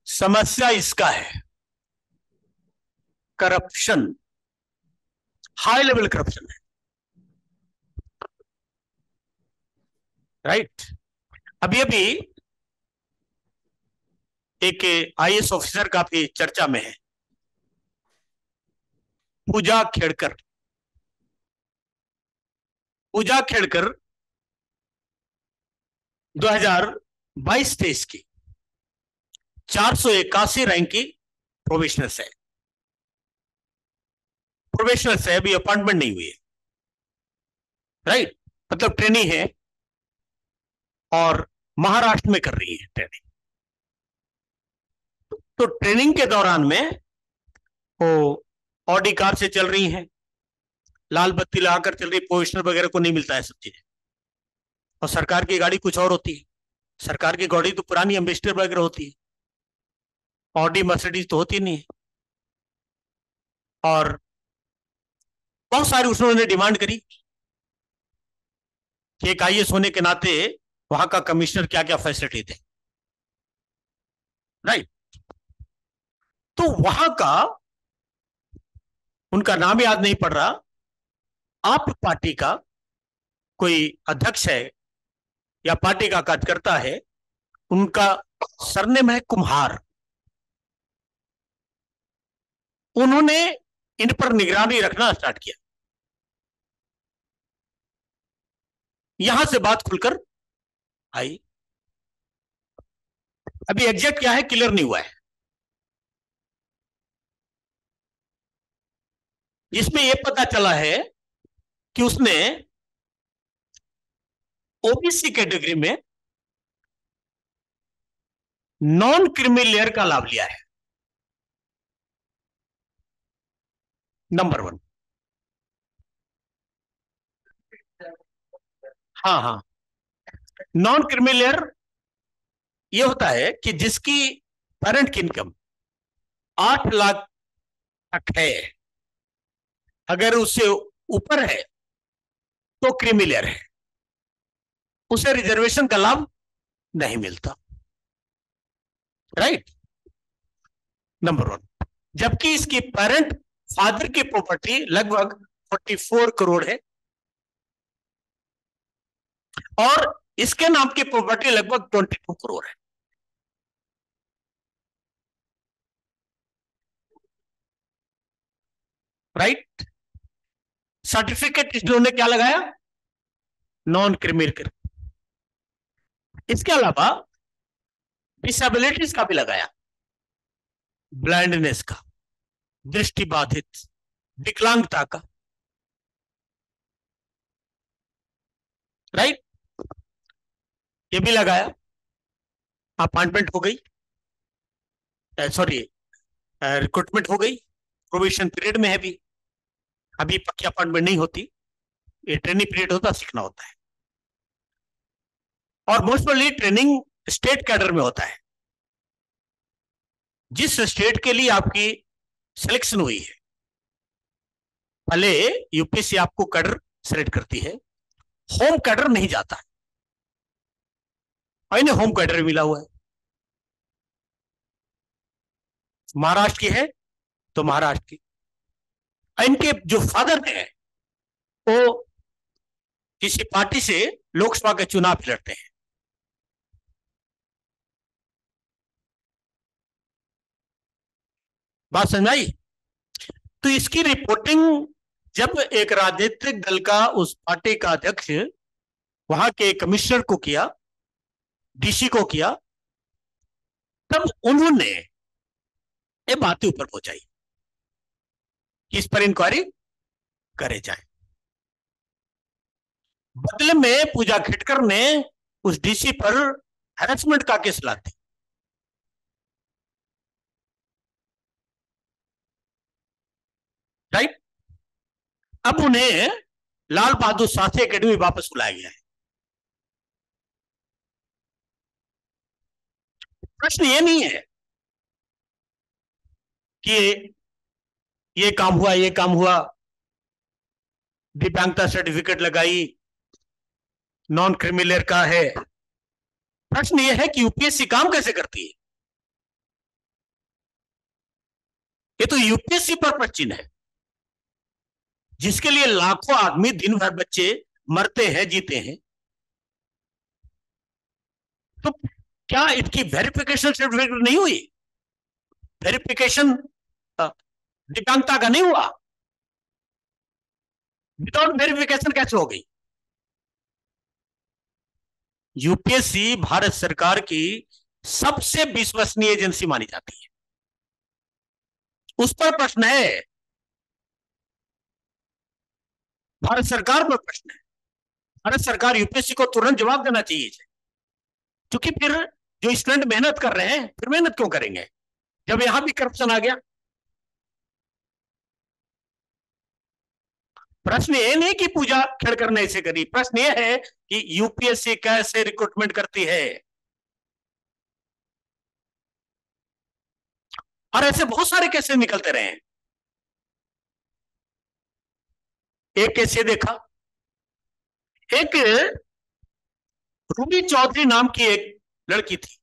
समस्या इसका है करप्शन, हाई लेवल करप्शन है। राइट। अभी अभी एक आईएएस ऑफिसर काफी चर्चा में है, पूजा खेड़कर। पूजा खेड़कर 2022-23 की 481 रैंक की प्रोबेशनर्स है। प्रोबेशनर्स है, अभी अपॉइंटमेंट नहीं हुई है। राइट। मतलब ट्रेनिंग है और महाराष्ट्र में कर रही है ट्रेनिंग। तो ट्रेनिंग के दौरान में वो ऑडी कार से चल रही हैं, लाल बत्ती लगाकर चल रही, पोजिशनर वगैरह को नहीं मिलता है सब चीजें। और सरकार की गाड़ी कुछ और होती है। सरकार की गाड़ी तो पुरानी एम्बेसडर वगैरह होती है, ऑडी मर्सिडीज तो होती नहीं है। और बहुत सारी उन्होंने डिमांड करी कि एक आईएएस होने के नाते वहां का कमिश्नर क्या क्या फैसिलिटी दे। राइट। तो वहां का उनका नाम याद नहीं पड़ रहा, आप पार्टी का कोई अध्यक्ष है या पार्टी का कार्यकर्ता है, उनका सरनेम है कुम्हार। उन्होंने इन पर निगरानी रखना स्टार्ट किया। यहां से बात खुलकर आई। अभी एग्जैक्ट क्या है क्लियर नहीं हुआ है, जिसमें यह पता चला है कि उसने ओबीसी कैटेगरी में नॉन क्रीमी लेयर का लाभ लिया है। नंबर 1। हाँ हाँ, नॉन क्रीमी लेयर ये होता है कि जिसकी पेरेंट की इनकम 8 लाख तक है, अगर उससे ऊपर है तो क्रीमी लेयर है, उसे रिजर्वेशन का लाभ नहीं मिलता। राइट। नंबर 1। जबकि इसकी पेरेंट फादर की प्रॉपर्टी लगभग 44 करोड़ है और इसके नाम की प्रॉपर्टी लगभग 22 करोड़ है। राइट। सर्टिफिकेट इन्होंने क्या लगाया, नॉन क्रिमिनल। इसके अलावा डिसेबिलिटीज का भी लगाया, ब्लाइंडनेस का, दृष्टि बाधित, विकलांगता का। राइट। ये भी लगाया। अपॉइंटमेंट हो गई, सॉरी रिक्रूटमेंट हो गई, प्रोबेशन पीरियड में है भी, अभी पक्की अपॉइंटमेंट नहीं होती, ये ट्रेनिंग पीरियड होता, सीखना होता है। और मोस्टली ट्रेनिंग स्टेट कैडर में होता है। जिस स्टेट के लिए आपकी सिलेक्शन हुई है, पहले यूपीएससी आपको कैडर सेलेक्ट करती है, होम कैडर नहीं जाता, और इन्हें होम कैडर मिला हुआ है। महाराष्ट्र की है तो महाराष्ट्र की। इनके जो फादर है वो किसी पार्टी से लोकसभा के चुनाव लड़ते हैं। बात समझ आई। तो इसकी रिपोर्टिंग जब एक राजनीतिक दल का उस पार्टी का अध्यक्ष वहां के कमिश्नर को किया, डीसी को किया, तब उन्होंने ये बातें ऊपर पहुंचाई कि इस पर इंक्वायरी करे जाए। बदले में पूजा खेटकर ने उस डीसी पर हैरेसमेंट का केस लाते। राइट। अब उन्हें लाल बहादुर शास्त्री एकेडमी वापस बुलाया गया है। प्रश्न ये नहीं है कि ये काम हुआ, ये काम हुआ, दिव्यांगता सर्टिफिकेट लगाई, नॉन क्रिमिनल का है। प्रश्न ये है कि यूपीएससी काम कैसे करती है। ये तो यूपीएससी पर प्रश्न चिन्ह है, जिसके लिए लाखों आदमी दिन भर बच्चे मरते हैं, जीते हैं। तो क्या इसकी वेरिफिकेशन सर्टिफिकेट नहीं हुई? वेरिफिकेशन दिव्यांगता का नहीं हुआ? विदाउट वेरिफिकेशन कैसे हो गई? यूपीएससी भारत सरकार की सबसे विश्वसनीय एजेंसी मानी जाती है, उस पर प्रश्न है, भारत सरकार पर प्रश्न है। भारत सरकार यूपीएससी को तुरंत जवाब देना चाहिए, क्योंकि फिर जो स्टूडेंट मेहनत कर रहे हैं फिर मेहनत क्यों करेंगे जब यहां भी करप्शन आ गया? प्रश्न ये नहीं कि पूजा खेड़कर ने इसे करी, प्रश्न ये है कि यूपीएससी कैसे रिक्रूटमेंट करती है। और ऐसे बहुत सारे केसेस निकलते रहे हैं। एक केस ये देखा, एक रूबी चौधरी नाम की एक लड़की थी,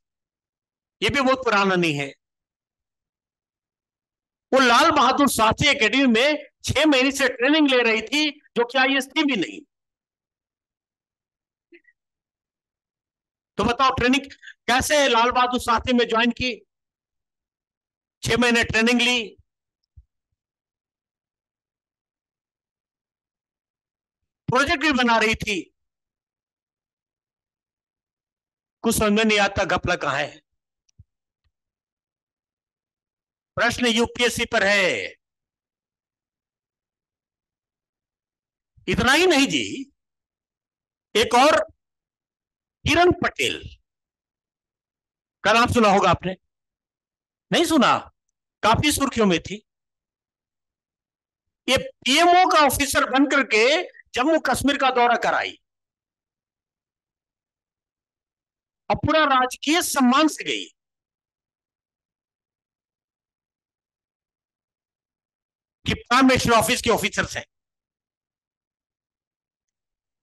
ये भी बहुत पुराना नहीं है। वो लाल बहादुर शास्त्री एकेडमी में 6 महीने से ट्रेनिंग ले रही थी, जो कि आईएएस थी भी नहीं। तो बताओ ट्रेनिंग कैसे लाल बहादुर शास्त्री में ज्वाइन की, 6 महीने ट्रेनिंग ली, प्रोजेक्ट भी बना रही थी, कुछ समझ में नहीं आता घपला कहां है। प्रश्न यूपीएससी पर है। इतना ही नहीं जी, एक और किरण पटेल का नाम सुना होगा आपने, नहीं सुना? काफी सुर्खियों में थी। ये पीएमओ का ऑफिसर बन करके जम्मू कश्मीर का दौरा कराई और पूरा राजकीय सम्मान से गई कि प्राइम मिनिस्टर ऑफिस के ऑफिसर से।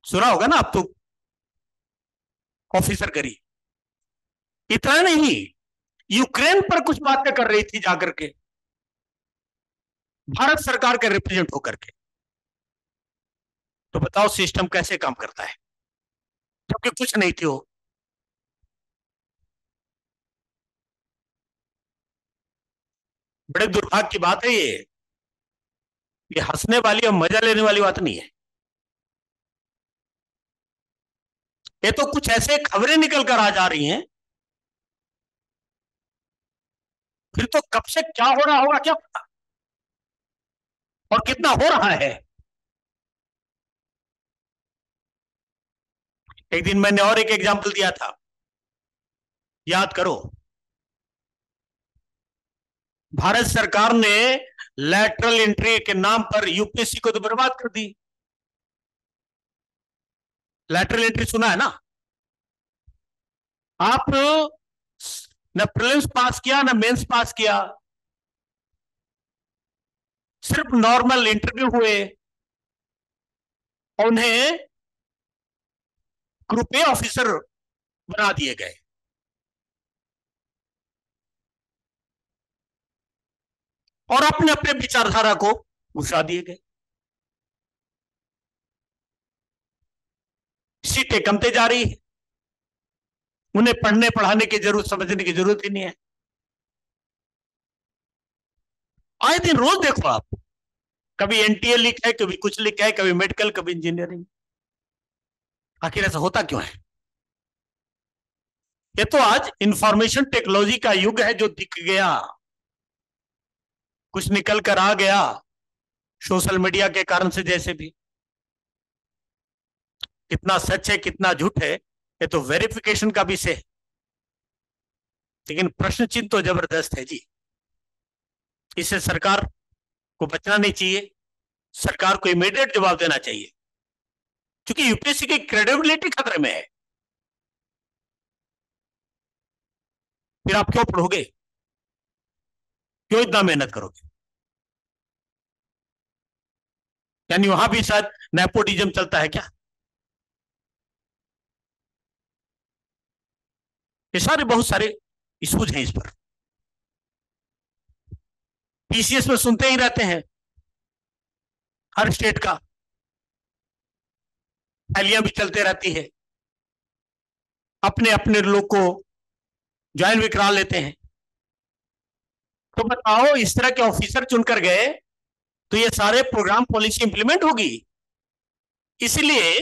सुना होगा ना आप तो, ऑफिसर करी। इतना नहीं, यूक्रेन पर कुछ बातें कर रही थी जाकर के, भारत सरकार के रिप्रेजेंट होकर के। तो बताओ सिस्टम कैसे काम करता है, जबकि कुछ नहीं थी वो। बड़े दुर्भाग्य की बात है ये हंसने वाली और मजा लेने वाली बात नहीं है। ये तो कुछ ऐसे खबरें निकल कर आ जा रही हैं, फिर तो कब से क्या हो रहा होगा क्या पता, और कितना हो रहा है। एक दिन मैंने और एक एग्जाम्पल दिया था, याद करो। भारत सरकार ने लैटरल एंट्री के नाम पर यूपीएससी को तो बर्बाद कर दी। लैटरल एंट्री सुना है ना? आप न प्रीलिम्स पास किया न मेंस पास किया, सिर्फ नॉर्मल इंटरव्यू हुए और उन्हें ग्रुप ए ऑफिसर बना दिए गए। और अपने अपने विचारधारा को घुसा दिए गए। सीटें कमते जा रही है, उन्हें पढ़ने पढ़ाने की जरूरत, समझने की जरूरत ही नहीं है। आए दिन रोज देखो आप, कभी एनटीए लिखा है, कभी कुछ लिखा है, कभी मेडिकल, कभी इंजीनियरिंग। आखिर ऐसा होता क्यों है? ये तो आज इंफॉर्मेशन टेक्नोलॉजी का युग है जो दिख गया, कुछ निकल कर आ गया सोशल मीडिया के कारण से। जैसे भी कितना सच है कितना झूठ है, ये तो वेरिफिकेशन का विषय है। लेकिन प्रश्न चिन्ह तो जबरदस्त है जी, इससे सरकार को बचना नहीं चाहिए, सरकार को इमीडिएट जवाब देना चाहिए, क्योंकि यूपीएससी की क्रेडिबिलिटी खतरे में है। फिर आप क्यों पढ़ोगे, क्यों इतना मेहनत करोगे? यानी वहां भी शायद नेपोटिज्म चलता है क्या? ये सारे बहुत सारे इश्यूज हैं इस पर। टीसीएस में सुनते ही रहते हैं, हर स्टेट का फैलियां भी चलते रहती है, अपने अपने लोग को ज्वाइन भी करा लेते हैं। तो बताओ, इस तरह के ऑफिसर चुनकर गए तो ये सारे प्रोग्राम पॉलिसी इंप्लीमेंट होगी। इसलिए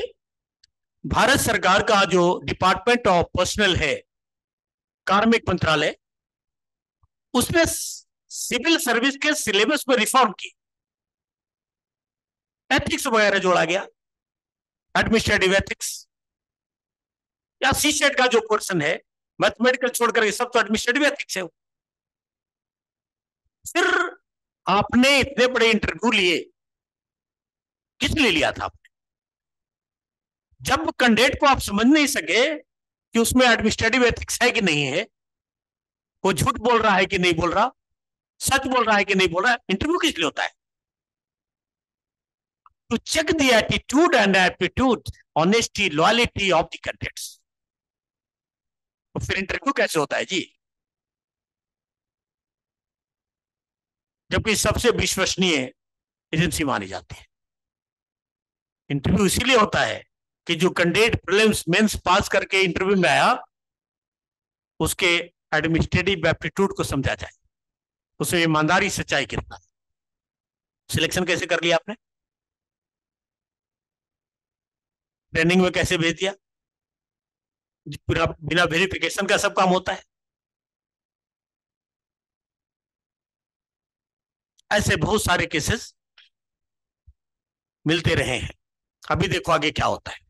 भारत सरकार का जो डिपार्टमेंट ऑफ पर्सनल है, कार्मिक मंत्रालय, उसने सिविल सर्विस के सिलेबस में रिफॉर्म की, एथिक्स वगैरह जोड़ा गया, एडमिनिस्ट्रेटिव एथिक्स, या सी सेट का जो पोर्शन है, मैथमेटिकल छोड़कर ये सब तो एडमिनिस्ट्रेटिव एथिक्स है। फिर आपने इतने बड़े इंटरव्यू लिए, किस लिए लिया था आपने? जब कैंडिडेट को आप समझ नहीं सके कि उसमें एडमिनिस्ट्रेटिव एथिक्स है कि नहीं है, वो झूठ बोल रहा है कि नहीं बोल रहा, सच बोल रहा है कि नहीं बोल रहा, इंटरव्यू किस लिए होता है? To check the attitude and aptitude, honesty, loyalty of the candidates. तो फिर इंटरव्यू कैसे होता है जी? जबकि सबसे विश्वसनीय एजेंसी मानी जाती है। इंटरव्यू इसीलिए होता है कि जो कैंडिडेट प्रीलिम्स मेंस पास करके इंटरव्यू में आया, उसके एडमिनिस्ट्रेटिव एप्टीट्यूड को समझा जाए, उसे ईमानदारी, सच्चाई कितना, सिलेक्शन कैसे कर लिया आपने, ट्रेनिंग में कैसे भेज दिया, बिना वेरिफिकेशन का सब काम होता है। ऐसे बहुत सारे केसेस मिलते रहे हैं। अभी देखो आगे क्या होता है।